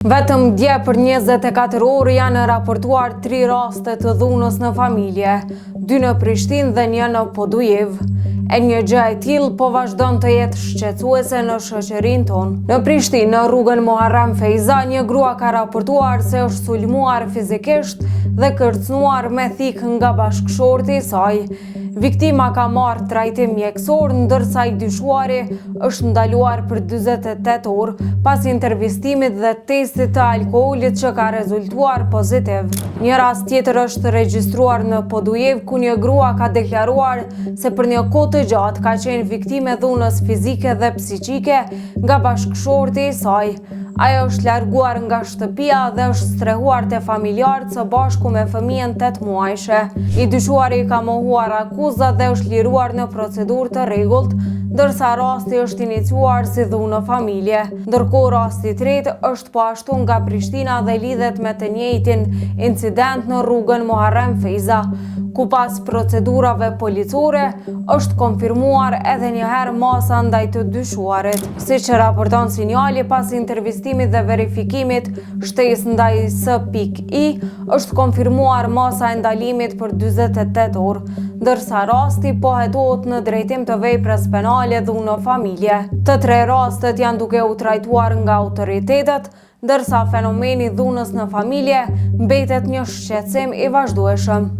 Vetëm dje për 24 orë janë raportuar 3 raste të dhunës në familje, 2 në Prishtinë dhe 1 në Podujev. E një gjë e tillë po vazhdon të jetë shqetësuese në shoqërinë tonë. Në Prishtinë, në rrugën Muharrem Feiza, një grua ka raportuar se është sulmuar fizikisht dhe kërcënuar me thikë nga bashkëshorti i saj. Viktima ka marrë trajtim mjekësor, ndërsa i dyshuari është ndaluar për 48 orë pas intervistimit dhe testit të alkoolit që ka rezultuar pozitiv. Një rast tjetër është regjistruar në Podujev, ku një grua ka deklaruar se për një kohë të gjatë ka qenë viktime dhunës fizike dhe psiqike nga bashkëshorti i saj. Ajo është larguar nga shtëpia dhe është strehuar te familjarët së bashku me fëmijën 8 muajshe. I dyshuari ka mohuar akuzat dhe është liruar në procedurë të rregullt, ndërsa rasti është iniciuar si dhunë në familje. Ndërkohë rasti i tretë është po ashtu nga Prishtina dhe lidhet me të njëjtin incident në rrugën Muharrem Feiza, ku pas procedurave policore është konfirmuar edhe një herë masa ndaj të dyshuarit. Siç e raporton Sinjali, pas intervistimit dhe verifikimit shtesë ndaj S.I, është konfirmuar masa e ndalimit për 48 orë, ndërsa rasti po hetohet në drejtim të veprës penale dhunë në familje. Të 3 rastet janë duke u trajtuar nga autoritetet, ndërsa fenomeni dhunës në familje mbetet një shqetësim i vazhdueshëm.